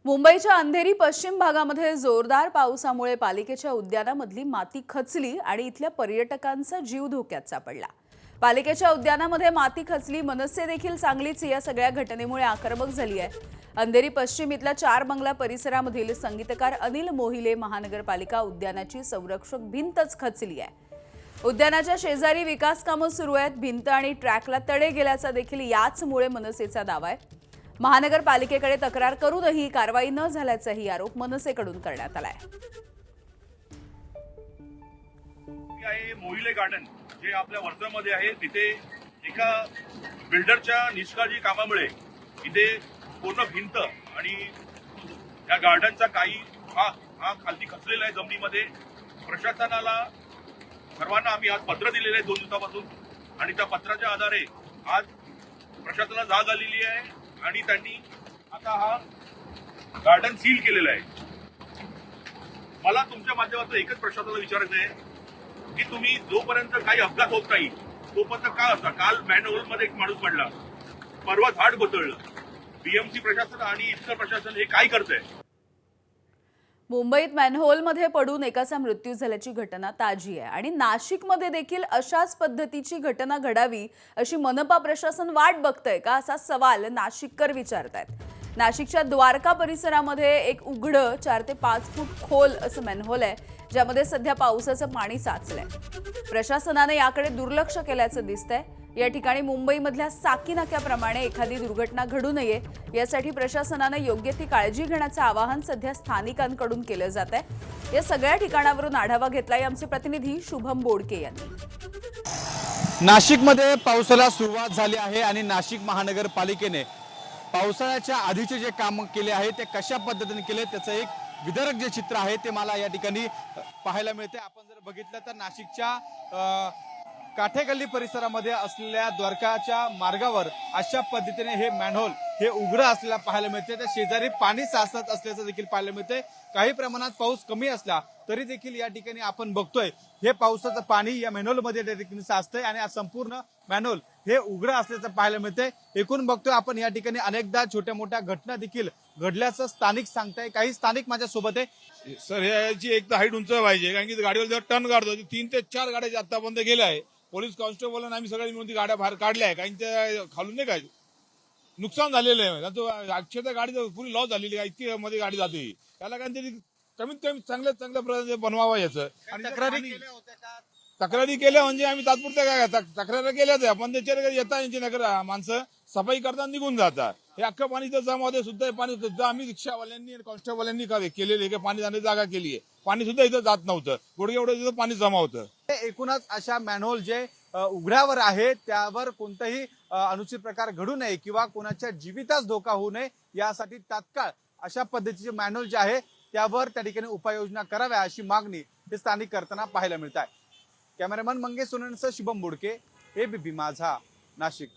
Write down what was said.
मुंबईच्या अंधेरी पश्चिम भागामध्ये जोरदार पावसामुळे पालिकेच्या उद्यानामधली माती खचली आणि इथल्या पर्यटकांचा जीव धोक्यात सापडला। पालिकेच्या उद्यानामध्ये माती खचली, मनसे देखील चांगलीच या सगळ्या घटनेमुळे आक्रमक झाली आहे। अंधेरी पश्चिम इथल्या 4 बंगला परिसरामधील संगीतकार अनिल मोहिले महानगरपालिका उद्यानाची संरक्षक भिंतच खचली आहे। उद्यानाच्या शेजारी विकास कामं सुरू आहेत। भिंत आणि ट्रॅकला तडे गेल्याचा देखील याचमुळे मनसेचा दावा आहे। महानगरपालिकेकडे तक्रार करूनही कारवाई न झाल्याचाही आरोप मनसेकडून करण्यात आलाय। मोहिले गार्डन जे आपल्या वर्धामध्ये आहे, तिथे एका बिल्डरच्या निष्काळजी कामामुळे इथे पूर्ण भिंत आणि या गार्डनचा काही भाग खाली खचलेला आहे जमिनीमध्ये। प्रशासनाला सर्वांना आम्ही आज पत्र दिलेले आहे 2 दिवसापासून आणि त्या पत्राच्या आधारे आज प्रशासनाला जाग आलेली आहे आणि त्यांनी आता हा गार्डन सील केलेला आहे। मला तुमच्या माध्यमातून एकच प्रशासनाला विचारायचं आहे की तुम्ही जोपर्यंत काही अपघात होत नाही तोपर्यंत का असता। काल मॅनहोल मध्ये एक माणूस पडला, परवा झाड कोसळलं, बीएमसी प्रशासन आणि इतर प्रशासन हे काय करतंय? मुंबईत मॅनहोलमध्ये पडून एकाचा मृत्यू झाल्याची घटना ताजी आहे आणि नाशिकमध्ये देखील अशाच पद्धतीची घटना घडावी अशी मनपा प्रशासन वाट बघतंय का असा सवाल नाशिककर विचारतायत। नाशिकच्या द्वारका परिसरामध्ये एक उघडं 4 ते 5 फूट खोल असं मॅनहोल आहे, ज्यामध्ये सध्या पावसाचं पाणी साचलंय। प्रशासनाने याकडे दुर्लक्ष केल्याचं दिसतंय। या ठिकाणी मुंबईमधल्या साकीनाक्याप्रमाणे एखादी दुर्घटना घडू नये यासाठी प्रशासनाने योग्य ती काळजी घेण्याचं आवाहन सध्या स्थानिकांकडून केलं जात आहे। या सगळ्या ठिकाणावरून आढावा घेतलाय आमचे प्रतिनिधी शुभम बोडके यांनी। नाशिकमध्ये पावसाला सुरुवात झाली आहे आणि नाशिक महानगरपालिकेने पावसाळ्याच्या आधीचे जे काम केले आहे ते कशा पद्धतीने केले त्याचं एक विदारक जे चित्र आहे ते मला या ठिकाणी पाहायला मिळते। आपण जर बघितलं तर नाशिकच्या काठेगल्ली परिसरामध्ये असलेल्या द्वारकाच्या मार्गावर अशा पद्धतीने हे मॅनहोल हे उघडं असलेला पाहायला मिळते। त्या शेजारी पाणी साचत असल्याचं देखील पाहायला मिळते। काही प्रमाणात पाऊस कमी असला तरी देखील या ठिकाणी आपण बघतोय हे पावसाचं पाणी या मॅनहोलमध्ये त्या ठिकाणी साचतंय आणि हा संपूर्ण मॅनहोल हे उघडं असल्याचं पाहायला मिळते। एकूण बघतोय आपण या ठिकाणी अनेकदा छोट्या मोठ्या घटना देखील घडल्याचं स्थानिक सांगताय। काही स्थानिक माझ्या सोबत आहे। सर, याची एक तर हाईट उंच पाहिजे, कारण की गाडीवर जेव्हा टर्न काढतो 3 ते 4 गाड्या आतापर्यंत गेल्या आहे। पोलीस कॉन्स्टेबल आम्ही सगळ्यांनी मिळून ती गाड्या बाहेर काढल्या आहे, काहींच्या खालून नाही काय नुकसान झालेलं आहे। अक्षरशः गाडी पुरी लॉस झालेली आहे, इतकी मध्ये गाडी जाते। त्याला काहीतरी कमीत कमी चांगल्या प्रकारे बनवावं याचं। आणि तक्रारी केल्या म्हणजे आम्ही तात्पुरत्या काय तक्रारी केल्याच आहे, पण त्याच्यावर येतात यांची नगर माणसं सफाई करताना निघून जातात। हे अख्खं पाणी तर जमा होते सुद्धा पाणी सुद्धा आम्ही रिक्षावाल्यांनी आणि कॉन्स्टेबलांनी केलेले की पाणी जाण्याची जागा केली आहे। पाणी सुद्धा इथं जात नव्हतं, गुडघे एवढं तिथं पाणी जमा होतं। एकूणच अशा मॅनहोल जे उघड्यावर आहे त्यावर कोणताही अनुचित प्रकार घडू नये किंवा कोणाच्या जीवितास धोका होऊ नये यासाठी तात्काळ अशा पद्धतीचे मॅनहोल जे आहे त्यावर त्या ठिकाणी उपाययोजना कराव्या अशी मागणी हे स्थानिक करताना पाहायला मिळत आहे। कॅमेरामन मंगेश सोननसह शुभम बोडके, एबीपी माझा, नाशिक।